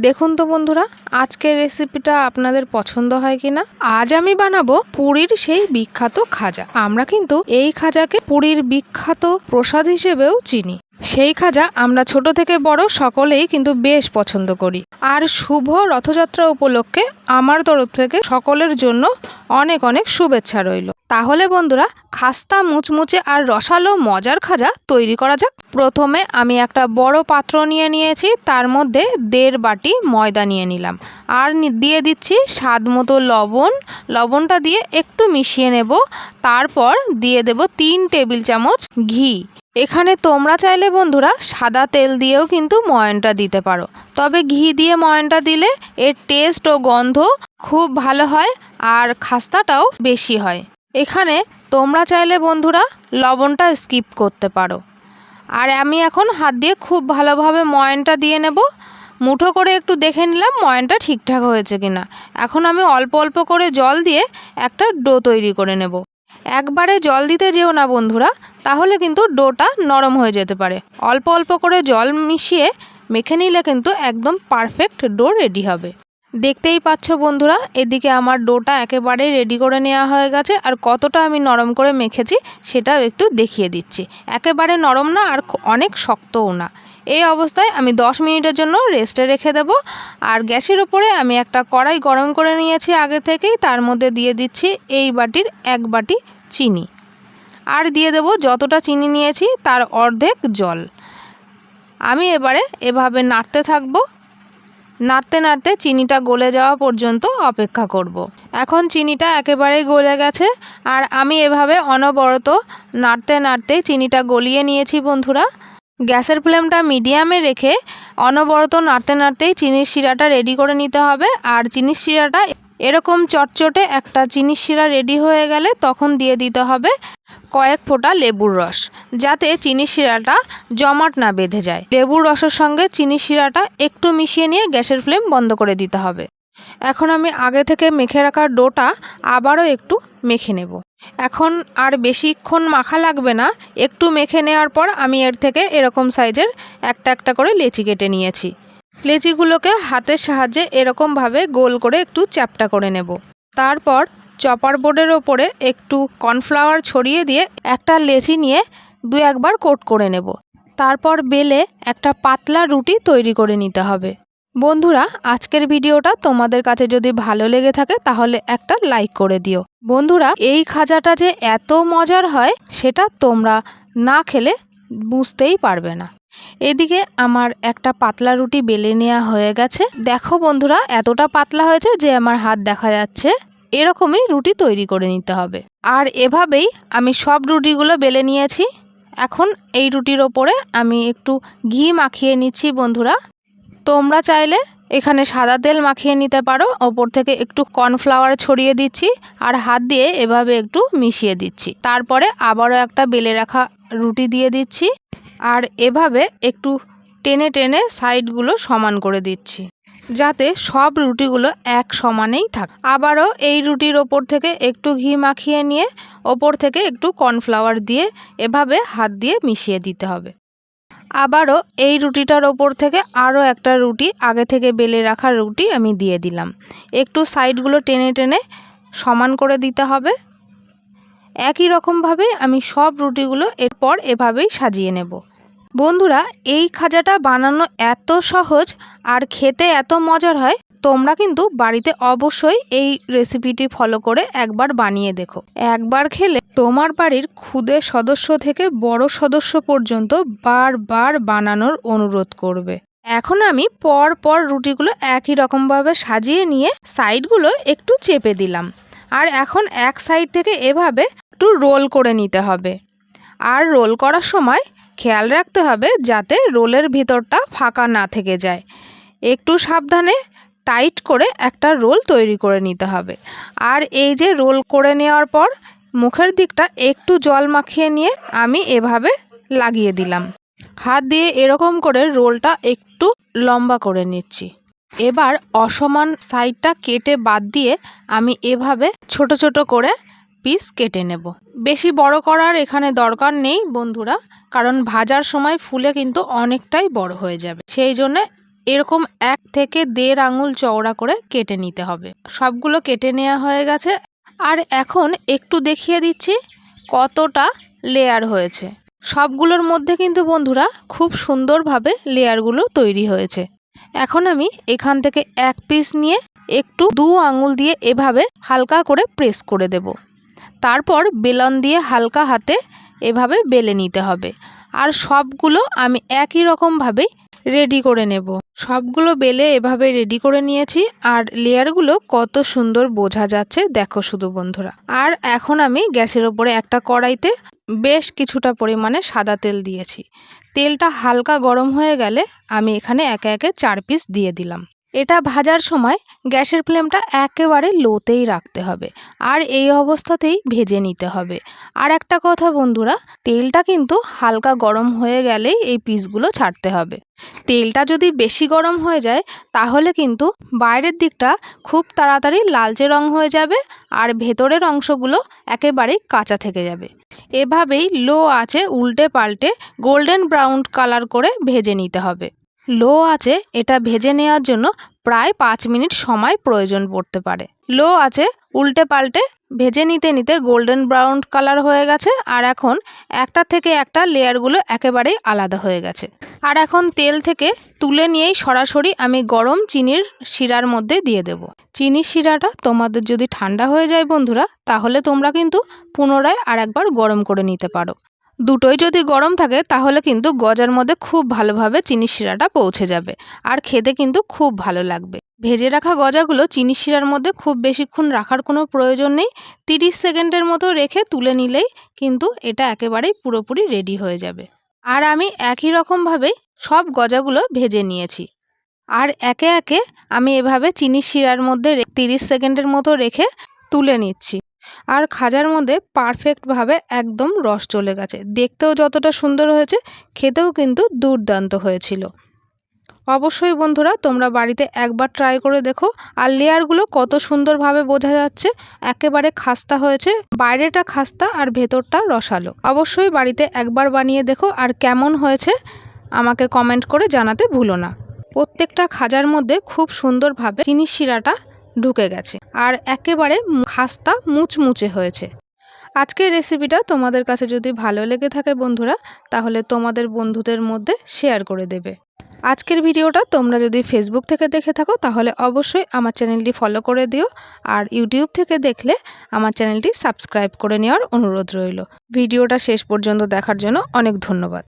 দেখুন তো বন্ধুরা, আজকের রেসিপিটা আপনাদের পছন্দ হয় কিনা। আজ আমি বানাবো পুরীর সেই বিখ্যাত খাজা। আমরা কিন্তু এই খাজাকে পুরীর বিখ্যাত প্রসাদ হিসেবেও চিনি। সেই খাজা আমরা ছোট থেকে বড় সকলেই কিন্তু বেশ পছন্দ করি। আর শুভ রথযাত্রা উপলক্ষে আমার তরফ থেকে সকলের জন্য অনেক অনেক শুভেচ্ছা রইল। তাহলে বন্ধুরা, খাস্তা মুচমুচে আর রসালো মজার খাজা তৈরি করা যাক। প্রথমে আমি একটা বড় পাত্র নিয়ে নিয়েছি, তার মধ্যে 1.5 বাটি ময়দা নিয়ে নিলাম আর দিয়ে দিচ্ছি স্বাদ মতো লবণ। লবণটা দিয়ে একটু মিশিয়ে নেব। তারপর দিয়ে দেব 3 টেবিল চামচ ঘি। এখানে তোমরা চাইলে বন্ধুরা সাদা তেল দিয়েও কিন্তু ময়ানটা দিতে পারো, তবে ঘি দিয়ে ময়ানটা দিলে এর টেস্ট ও গন্ধ খুব ভালো হয় আর খাস্তাটাও বেশি হয়। এখানে তোমরা চাইলে বন্ধুরা লবণটা স্কিপ করতে পারো। আর আমি এখন হাত দিয়ে খুব ভালোভাবে ময়ানটা দিয়ে নেব। মুঠো করে একটু দেখে নিলাম ময়ানটা ঠিকঠাক হয়েছে কিনা। এখন আমি অল্প অল্প করে জল দিয়ে একটা ডো তৈরি করে নেব। একবারে জল দিতে যেও না বন্ধুরা, তাহলে কিন্তু ডোটা নরম হয়ে যেতে পারে। অল্প অল্প করে জল মিশিয়ে মেখে নিলে কিন্তু একদম পারফেক্ট ডো রেডি হবে। দেখতেই পাচ্ছ বন্ধুরা, এদিকে আমার ডোটা একেবারে রেডি করে নেওয়া হয়ে গেছে। আর কতটা আমি নরম করে মেখেছি সেটাও একটু দেখিয়ে দিচ্ছি। একেবারে নরম না আর অনেক শক্তও না। এই অবস্থায় আমি 10 মিনিটের জন্য রেস্টে রেখে দেব। আর গ্যাসের উপরে আমি একটা কড়াই গরম করে নিয়েছি আগে থেকেই। তার মধ্যে দিয়ে দিচ্ছি এই বাটির 1 বাটি চিনি। আর দিয়ে দেব যতটা চিনি নিয়েছি তার অর্ধেক জল। আমি এবারে এভাবে নাড়তে থাকবো। নাড়তে নাড়তে চিনিটা গলে যাওয়া পর্যন্ত অপেক্ষা করব। এখন চিনিটা একেবারেই গলে গেছে আর আমি এভাবে অনবরত নাড়তে নাড়তে চিনিটা গলিয়ে নিয়েছি বন্ধুরা। গ্যাসের ফ্লেমটা মিডিয়ামে রেখে অনবরত নাড়তে নাড়তেই চিনির শিরাটা রেডি করে নিতে হবে। আর চিনির শিরাটা এরকম চটচটে একটা চিনির শিরা রেডি হয়ে গেলে তখন দিয়ে দিতে হবে কয়েক ফোঁটা লেবুর রস, যাতে চিনির শিরাটা জমাট না বেঁধে যায়। লেবুর রসের সঙ্গে চিনির শিরাটা একটু মিশিয়ে নিয়ে গ্যাসের ফ্লেম বন্ধ করে দিতে হবে। এখন আমি আগে থেকে মেখে রাখা ডোটা আবারও একটু মেখে নেব। এখন আর বেশিক্ষণ মাখা লাগবে না। একটু মেখে নেওয়ার পর আমি এর থেকে এরকম সাইজের একটা একটা করে লেচি কেটে নিয়েছি। লেচিগুলোকে হাতের সাহায্যে এরকমভাবে গোল করে একটু চ্যাপ্টা করে নেব। তারপর চপার বোর্ডের ওপরে একটু কর্নফ্লাওয়ার ছড়িয়ে দিয়ে একটা লেচি নিয়ে 2-1 বার কোট করে নেব। তারপর বেলে একটা পাতলা রুটি তৈরি করে নিতে হবে। বন্ধুরা, আজকের ভিডিওটা তোমাদের কাছে যদি ভালো লেগে থাকে তাহলে একটা লাইক করে দিও। বন্ধুরা, এই খাজাটা যে এত মজার হয় সেটা তোমরা না খেলে বুঝতেই পারবে না। এদিকে আমার একটা পাতলা রুটি বেলে নেওয়া হয়ে গেছে। দেখো বন্ধুরা, এতটা পাতলা হয়েছে যে আমার হাত দেখা যাচ্ছে। এরকমই রুটি তৈরি করে নিতে হবে। আর এভাবেই আমি সব রুটিগুলো বেলে নিয়েছি। এখন এই রুটির ওপরে আমি একটু ঘি মাখিয়ে নিচ্ছি বন্ধুরা। তোমরা চাইলে এখানে সাদা তেল মাখিয়ে নিতে পারো। ওপর থেকে একটু কর্নফ্লাওয়ার ছড়িয়ে দিচ্ছি আর হাত দিয়ে এভাবে একটু মিশিয়ে দিচ্ছি। তারপরে আবারও একটা বেলে রাখা রুটি দিয়ে দিচ্ছি আর এভাবে একটু টেনে টেনে সাইডগুলো সমান করে দিচ্ছি, যাতে সব রুটিগুলো এক সমানেই থাকে। আবারও এই রুটির ওপর থেকে একটু ঘি মাখিয়ে নিয়ে ওপর থেকে একটু কর্নফ্লাওয়ার দিয়ে এভাবে হাত দিয়ে মিশিয়ে দিতে হবে। আবারও এই রুটিটার ওপর থেকে আরও একটা রুটি আগে থেকে বেলে রাখা রুটি আমি দিয়ে দিলাম। একটু সাইডগুলো টেনে টেনে সমান করে দিতে হবে। একই রকমভাবে আমি সব রুটিগুলো এরপর এভাবেই সাজিয়ে নেব। বন্ধুরা, এই খাজাটা বানানো এত সহজ আর খেতে এত মজার হয়। তোমরা কিন্তু বাড়িতে অবশ্যই এই রেসিপিটি ফলো করে একবার বানিয়ে দেখো। একবার খেলে তোমার বাড়ির ক্ষুদে সদস্য থেকে বড় সদস্য পর্যন্ত বারবার বানানোর অনুরোধ করবে। এখন আমি পর পর রুটিগুলো একই রকমভাবে সাজিয়ে নিয়ে সাইডগুলো একটু চেপে দিলাম। আর এখন এক সাইড থেকে এভাবে একটু রোল করে নিতে হবে। আর রোল করার সময় খেয়াল রাখতে হবে যাতে রোলের ভিতরটা ফাঁকা না থেকে যায়। একটু সাবধানে টাইট করে একটা রোল তৈরি করে নিতে হবে। আর এই যে রোল করে নেওয়ার পর মুখের দিকটা একটু জল মাখিয়ে নিয়ে আমি এভাবে লাগিয়ে দিলাম। হাত দিয়ে এরকম করে রোলটা একটু লম্বা করে নিচ্ছি। এবার অসমান সাইডটা কেটে বাদ দিয়ে আমি এভাবে ছোট ছোট করে পিস কেটে নেব। বেশি বড় করার এখানে দরকার নেই বন্ধুরা, কারণ ভাজার সময় ফুলে কিন্তু অনেকটাই বড় হয়ে যাবে। সেই জন্য এরকম 1 থেকে 1.5 আঙুল চওড়া করে কেটে নিতে হবে। সবগুলো কেটে নেওয়া হয়ে গেছে। আর এখন একটু দেখিয়ে দিচ্ছি কতটা লেয়ার হয়েছে। সবগুলোর মধ্যে কিন্তু বন্ধুরা খুব সুন্দরভাবে লেয়ারগুলো তৈরি হয়েছে। এখন আমি এখান থেকে 1 পিস নিয়ে একটু 2 আঙুল দিয়ে এভাবে হালকা করে প্রেস করে দেব। তারপর বেলন দিয়ে হালকা হাতে এভাবে বেলে নিতে হবে। আর সবগুলো আমি একই রকমভাবেই রেডি করে নেব। সবগুলো বেলে এভাবে রেডি করে নিয়েছি। আর লেয়ারগুলো কত সুন্দর বোঝা যাচ্ছে দেখো শুধু বন্ধুরা। আর এখন আমি গ্যাসের ওপরে একটা কড়াইতে বেশ কিছুটা পরিমাণে সাদা তেল দিয়েছি। তেলটা হালকা গরম হয়ে গেলে আমি এখানে একে একে 4 পিস দিয়ে দিলাম। এটা ভাজার সময় গ্যাসের ফ্লেমটা একেবারে লোতেই রাখতে হবে আর এই অবস্থাতেই ভেজে নিতে হবে। আর একটা কথা বন্ধুরা, তেলটা কিন্তু হালকা গরম হয়ে গেলেই এই পিসগুলো ছাড়তে হবে। তেলটা যদি বেশি গরম হয়ে যায় তাহলে কিন্তু বাইরের দিকটা খুব তাড়াতাড়ি লালচে রং হয়ে যাবে আর ভেতরের অংশগুলো একেবারেই কাঁচা থেকে যাবে। এভাবেই লো আঁচে উল্টে পাল্টে গোল্ডেন ব্রাউন কালার করে ভেজে নিতে হবে। লো আঁচে এটা ভেজে নেওয়ার জন্য প্রায় 5 মিনিট সময় প্রয়োজন পড়তে পারে। লো আঁচে উল্টে পাল্টে ভেজে নিতে নিতে গোল্ডেন ব্রাউন কালার হয়ে গেছে। আর এখন একটা থেকে একটা লেয়ারগুলো একেবারেই আলাদা হয়ে গেছে। আর এখন তেল থেকে তুলে নিয়েই সরাসরি আমি গরম চিনির শিরার মধ্যে দিয়ে দেব। চিনির শিরাটা তোমাদের যদি ঠান্ডা হয়ে যায় বন্ধুরা, তাহলে তোমরা কিন্তু পুনরায় আরেকবার গরম করে নিতে পারো। দুটোই যদি গরম থাকে তাহলে কিন্তু গজার মধ্যে খুব ভালোভাবে চিনির শিরাটা পৌঁছে যাবে আর খেতে কিন্তু খুব ভালো লাগবে। ভেজে রাখা গজাগুলো চিনির শিরার মধ্যে খুব বেশিক্ষণ রাখার কোনো প্রয়োজন নেই। 30 সেকেন্ডের মতো রেখে তুলে নিলেই কিন্তু এটা একেবারেই পুরোপুরি রেডি হয়ে যাবে। আর আমি একই রকমভাবেই সব গজাগুলো ভেজে নিয়েছি। আর একে একে আমি এভাবে চিনির শিরার মধ্যে 30 সেকেন্ডের মতো রেখে তুলে নিচ্ছি। আর খাজার মধ্যে পারফেক্টভাবে একদম রস চলে গেছে। দেখতেও যতটা সুন্দর হয়েছে খেতেও কিন্তু দুর্দান্ত হয়েছিল। অবশ্যই বন্ধুরা তোমরা বাড়িতে একবার ট্রাই করে দেখো। আর লেয়ারগুলো কত সুন্দরভাবে বোঝা যাচ্ছে, একেবারে খাস্তা হয়েছে। বাইরেটা খাস্তা আর ভেতরটা রসালো। অবশ্যই বাড়িতে একবার বানিয়ে দেখো আর কেমন হয়েছে আমাকে কমেন্ট করে জানাতে ভুলো না। প্রত্যেকটা খাজার মধ্যে খুব সুন্দরভাবে চিনির শিরাটা ঢুকে গেছে আর একেবারে খাস্তা মুচমুচে হয়েছে। আজকের রেসিপিটা তোমাদের কাছে যদি ভালো লেগে থাকে বন্ধুরা, তাহলে তোমাদের বন্ধুদের মধ্যে শেয়ার করে দেবে। আজকের ভিডিওটা তোমরা যদি ফেসবুক থেকে দেখে থাকো তাহলে অবশ্যই আমার চ্যানেলটি ফলো করে দিও। আর ইউটিউব থেকে দেখলে আমার চ্যানেলটি সাবস্ক্রাইব করে নেওয়ার অনুরোধ রইল। ভিডিওটা শেষ পর্যন্ত দেখার জন্য অনেক ধন্যবাদ।